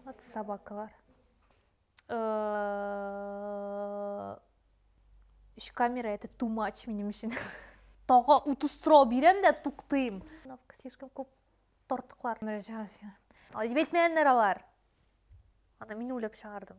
Аты собакалар. Үш камера это too much менің үшін. Таға утыстыра берем де туқтайым. Слишком көп тортықлар. Ал дебет менен алар. Ана мен ойлап шығардым.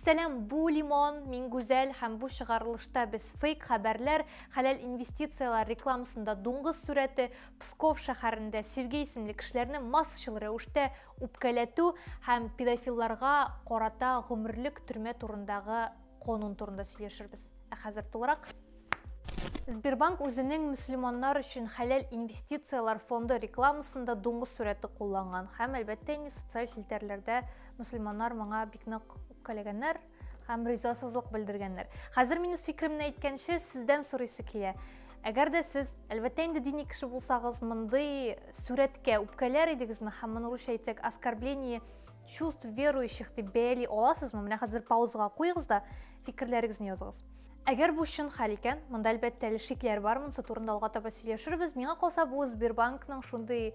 Сәлем, бұл Лимон, мен Гүзел, һәм бұл шығарылышта біз фейк хабарлар, халал инвестициялар рекламасында дуңғыз суреті Псков шәһәрендә Сергей исемле кешеләрне массачыл рәвештә үпкәләтү һәм педофилларга карата гомерлек төрмә турындагы канун турында сөйләшербез. Хәзер тулырак. Сбербанк үзенең мөселманнар өчен халал инвестициялар фонды рекламасында дуңгыз сурәте кулланган. Һәм әлбәттә инде социаль челтәрләрдә мөселманнар моңа бик нык үпкәләгәннәр һәм ризасызлык белдергәннәр. Хәзер минус фикремне әйткәнче сездән сорыйсы килә. Әгәр дә сез әлбәттә инде дини кеше булсагыз, мондый сурәткә үпкәләр идегезме һәм моны русча әйтсәк оскорбление чувств верующих дип бәяли аласызмы? Менә хәзер паузага куегыз да фикерләрегезне языгыз. Әгәр бу чын хәл икән, монда әлбәттә шикләр бар, монысы турында алга таба сөйләшербез. Миңа калса бу Сбербанкның шундый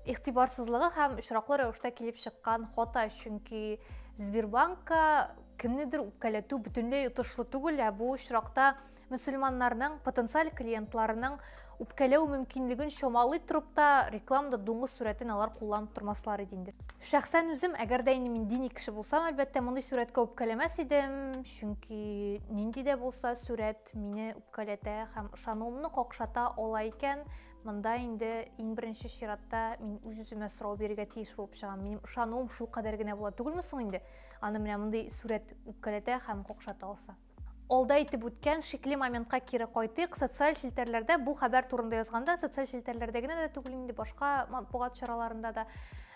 игътибарсызлыгы һәм очраклы рәвештә килеп чыккан хата, чөнки Сбербанкка кемнедер үпкәләтү бөтенләй отышлы түгел, бу очракта мөселманнарның потенциаль клиентларының үпкәләү мөмкинлеген чамалый торып та рекламада дуңгыз сурәтен алар кулланып тормаслар иде инде. Шәхсән үзем, әгәр дә инде мин дини кеше булсам, әлбәттә мондый сүрәткә үпкәләмәс идем, чөнки нинди дә булса сүрәт мине үпкәләтә һәм ышануымны какшата ала икән. Монда инде иң беренче чиратта мин үз-үземә сорау бирергә тиеш булып чыгам. Минем ышануым шул кадәр генә була түгелме соң инде? Аны менә мондый сүрәт үпкәләтә һәм какшата алса. Алда әйтеп үткән шикле моментка кире кайтыйк. Социаль челтәрләрдә бу хәбәр турында язганда, социаль челтәрләрдә генә дә түгел инде, башка матбугат чараларында да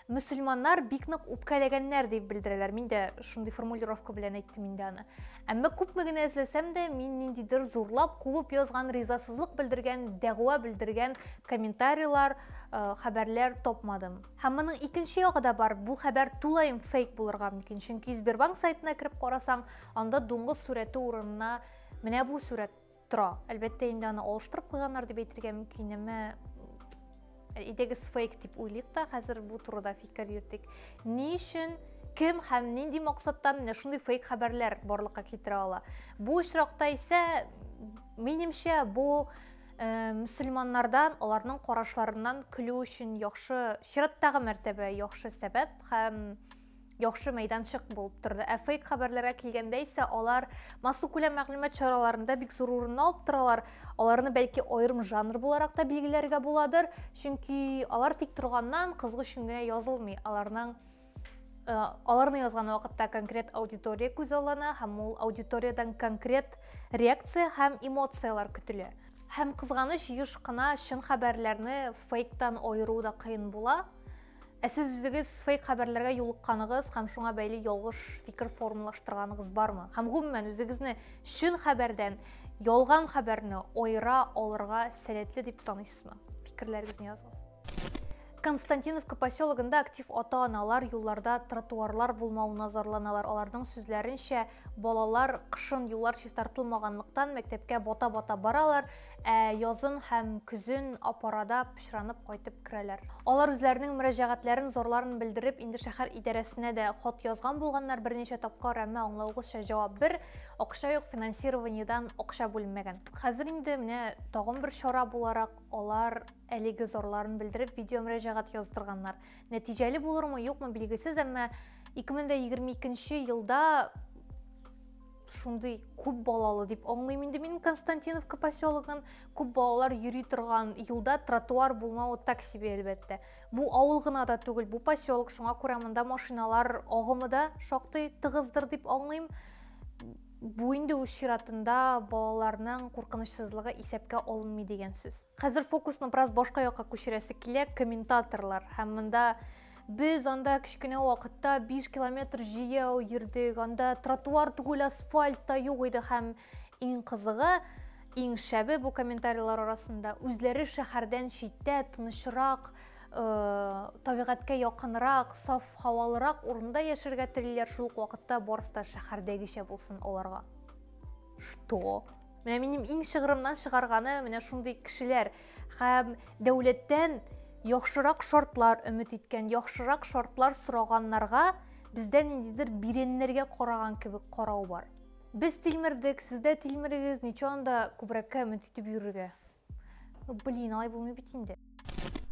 мөселманнар бик нык үпкәләгәннәр дип белдерәләр. Мин дә шундый формулировка белән әйттем инде аны. Әмма күпме генә эзләсәм дә, мин ниндидер зурлап, куып язган, ризасызлык белдергән, дәгъва белдергән комментарийлар, хәбәрләр тапмадым. Һәм моның икенче ягы да бар. Бу хәбәр тулаем фейк булырга мөмкин. Чөнки Сбербанк сайтына кирип карасаң, анда дуңгыз сүрәте урынына менә бу сүрәт тора. Әлбәттә инде аны алыштырып куйганнар дип әйтергә мөмкин, әмма идегез фейк дип уйлыйк та, хәзер бу турыда фикер йөртик. Ни өчен, кем һәм нинди максаттан менә шундый фейк хәбәрләр барлыкка китерә ала? Бу очракта исә минемчә бу мөселманнардан, аларның карашларыннан көлү өчен яхшы, чираттагы мәртәбә яхшы сәбәп һәм яхшы мәйданчык булып торды. Фейк хәбәрләргә килгәндә исә алар массу күләм мәгълүмат чараларында бик зур урын алып торалар. Аларны бәлки аерым жанр буларак та билгеләргә буладыр, чөнки алар тик торганнан кызгыч өчен генә язылмый. Аларны язган вакытта конкрет аудитория күз алына һәм ул аудиториядан конкрет реакция һәм эмоциялар көтелә. Һәм кызганыч еш кына чын хәбәрләрне фейктан аеру да кыен була. Сез үзегез фейк хәбәрләргә юлыкканыгыз һәм шуңа бәйле ялгыш фикер формалаштырганыгыз бармы? Һәм гомумән үзегезне чын хәбәрдән ялган хәбәрне аера алырга сәләтле дип саныйсызмы? Фикерләрегезне языгыз. Константиновка поселогында актив ата-аналар юлларда тротуарлар булмауын назарланалар. Аларның сүзләренчә, балалар кышын юллар чистартылмаганлыктан мәктәпкә бата-бата баралар, язын һәм көзен апарада пычранып кайтып керәләр. Алар үзләренең мөрәҗәгатьләрен, зарларын белдереп, инде шәһәр идарәсенә дә хат язган булганнар берничә тапкыр, әмма аңлаугызча җавап бер, акча юк, финансированиедән акча бүленмәгән. Хәзер инде менә тагын бер чара буларак алар әлеге зарларын белдереп видео мөрәҗәгать яздырганнар. Нәтиҗәле булырмы, юкмы билгесез, әмма 2022 елда шундый күп балалы дип аңлыйм инде мин Константиновка поселогын, күп балалар йөри торган юлда тротуар булмавы так себе әлбәттә. Бу авыл гына да түгел, бу поселок, шуңа күрә монда машиналар агымы да шактый тыгыздыр дип аңлыйм. Бу инде үз чиратында балаларның куркынычсызлыгы исәпкә алынмый дигән сүз. Хәзер фокусны бераз башка якка күчерәсе килә, комментаторлар. Һәм монда biz анда кичкенә вакытта 5 километр җыяу йөрдек, анда тротуар түгел, асфальт та юк иде һәм иң кызыгы, иң шәбе бу комментарийлар арасында үзләре шәһәрдән читтә, тынычрак, табигатькә якынрак, саф һавалырак урында яшәргә телиләр, шул ук вакытта барысы да шәһәрдәгечә булсын аларга. Что? Менә минем иң шыгырымнан чыгарганы менә шундый кешеләр һәм дәүләттән яхшырак шартлар өмет иткән, яхшырак шартлар сораганнарга бездән ниндидер бирәннәргә караган кебек карау бар. Без тилмердек, сез дә тилмерегез, ничә анда күбрәккә өмет итеп йөрергә. Блин, алай булмый бит инде.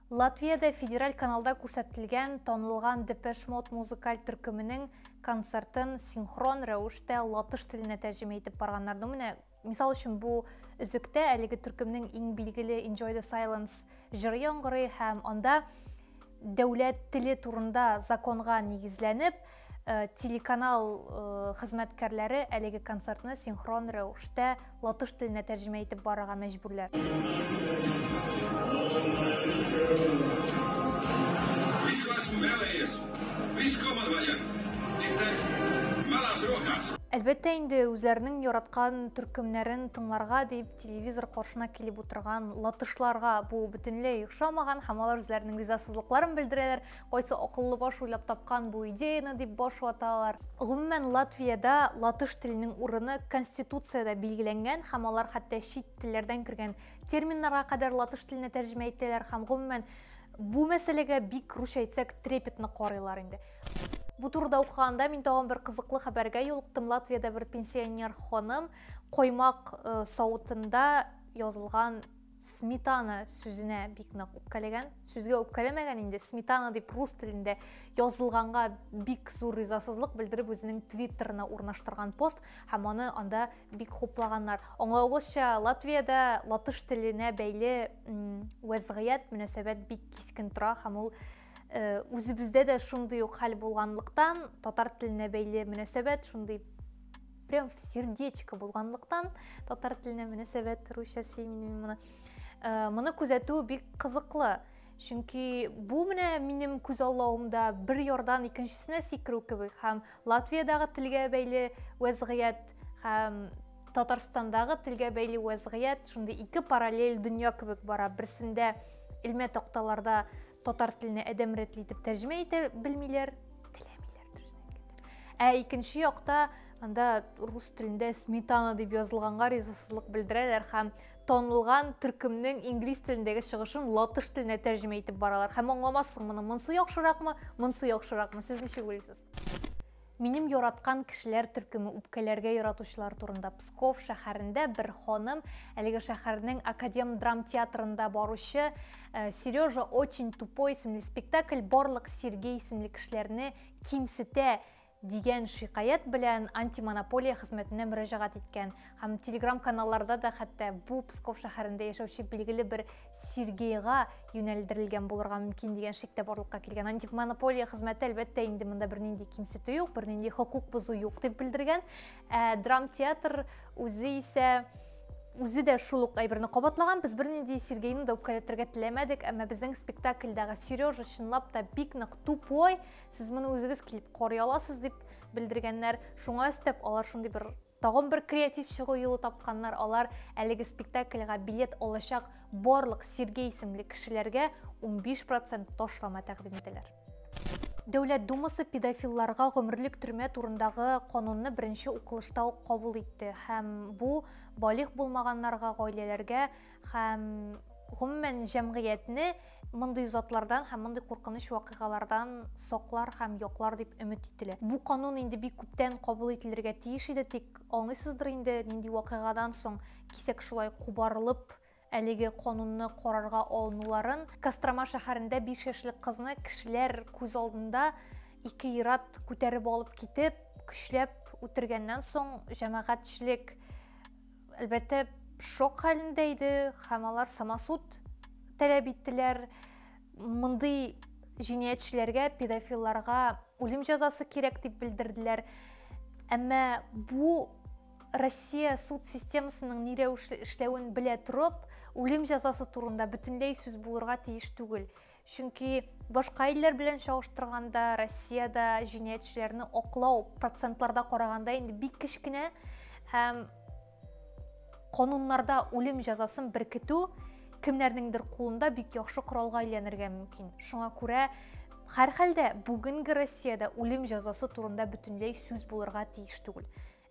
Латвиядә федераль каналда күрсәтелгән танылган Depeche Mode музыкаль төркеменең концертын синхрон рәвештә латыш теленә тәрҗемә итеп барганнарны менә мисал өчен бу өзектә әлеге төркемнең иң билгеле Enjoy the Silence җыры яңгырый һәм анда дәүләт теле турында законга нигезләнеп телеканал хезмәткәрләре әлеге концертны синхрон рәвештә латыш теленә тәрҗемә итеп барырга мәҗбүрләр. Әлбәттә инде үзләренең яраткан төркемнәрен тыңларга дип телевизор каршына килеп утырган латышларга бу бөтенләй охшамаган һәм алар үзләренең ризасызлыкларын белдерәләр. Кайсы акыллы баш уйлап тапкан бу идеяны дип баш ваталар. Гомумән Латвиядә латыш теленең урыны конституциядә билгеләнгән һәм алар хәтта чит телләрдән кергән терминнарга кадәр латыш теленә тәрҗемә итәләр һәм гомумән бу мәсьәләгә бик русча әйтсәк трепетны карыйлар инде. Бу турыда укыганда мин тагын бер кызыклы хәбәргә юлыктым. Латвиядә бер пенсионер ханым коймак савытында язылган сметана сүзенә бик нык үпкәләгән. Сүзгә үпкәләмәгән инде, сметана дип рус телендә язылганга бик зур ризасызлык белдереп үзенең Twitterына урнаштырган пост һәм аны анда бик хуплаганнар. Аңлавымча, Латвиядә латыш теленә бәйле вазгыять мөнәсәбәт бик кискен тора һәм ул үзебездә дә шундый ук хәл булганлыктан, татар теленә бәйле мөнәсәбәт шундый прям в сердечко булганлыктан, татар теленә мөнәсәбәт русча сөйләмим моны күзәтү бик кызыклы. Чөнки бу менә минем күз аллавымда бер ярдан икенчесенә сикерү кебек һәм Латвиядагы телгә бәйле вазгыять һәм Татарстандагы телгә бәйле вазгыять шундый ике параллель дөнья кебек бара. Берсендә илмә такталарда татар теленә әдәм рәтле итеп тәрҗемә итә белмиләр, теләмиләр дөресен. Икенче якта анда рус телендә сметана дип язылганга ризасызлык белдерәләр һәм танылган төркемнең инглиз телендәге чыгышын латыш теленә тәрҗемә итеп баралар. Һәм аңламассың, монысы яхшыракмы, монысы яхшыракмы? Сез ничек уйлыйсыз? Минем яраткан кешеләр төркеме үпкәләргә яратучылар турында Псков шәһәрендә бер ханым, әлеге шәһәрнең Академ драм театрында баручы Сережа очень тупой исемле спектакль барлык Сергей исемле кешеләрне кимсетә дигән шикаят белән антимонополия хезмәтенә мөрәҗәгать иткән. Һәм телеграм каналларда да хәтта бу Псков шәһәрендә яшәүче билгеле бер Сергейга юнәлдерелгән булырга мөмкин дигән шиктә барлыкка килгән. Антимонополия хезмәте әлбәттә инде монда бернинди кимсетү юк, бернинди хокук бозу юк дип белдергән. Драм театр үзе дә шул ук әйберне кабатлаган. Без бернинди Сергейны да үпкәләтергә теләмәдек, әмма безнең спектакльдәге Сережа чынлап та бик нык тупой, сез моны үзегез килеп карый аласыз дип белдергәннәр. Шуңа өстәп алар шундый бер тагын бер креатив чыгу юлы тапканнар. Алар әлеге спектакльгә билет алачак барлык Сергей исемле кешеләргә 15% ташлама тәкъдим итәләр. Дәүләт Думасы педофилларга гомерлек төрмә турындагы канунны беренче укылышта ук кабул итте һәм бу балигъ булмаганнарга, гаиләләргә һәм гомумән җәмгыятьне мондый затлардан һәм мондый куркыныч вакыйгалардан саклар һәм яклар дип өмет ителә. Бу канун инде бик күптән кабул ителергә тиеш иде, тик аңлыйсыздыр инде нинди вакыйгадан соң кисәк шулай кубарылып әлеге канунны карарга алынуларын. Кострома шәһәрендә 5 яшьлек кызны кешеләр күз алдында 2 ират күтәреп алып китеп, көчләп үтергәннән соң җәмәгатьчелек әлбәттә шок хәлендә иде һәм алар самосуд таләп иттеләр. Мондый җинаятьчеләргә, педофилларга үлем җәзасы кирәк дип белдерделәр. Әмма бу Россия суд системасының ни рәвешле эшләвен белә торып, үлем җәзасы турында бөтенләй сүз булырга тиеш түгел. Чөнки башка илләр белән чагыштырганда Россиядә җинаятьчеләрне аклау процентларда караганда инде бик кечкенә һәм кануннарда үлем җәзасын беркетү кемнәрнеңдер кулында бик яхшы коралга әйләнергә мөмкин. Шуңа күрә һәрхәлдә бүгенге Россиядә үлем җәзасы турында бөтенләй сүз булырга тиеш түгел.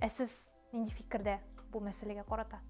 Сез нинди фикердә бу мәсьәләгә карата?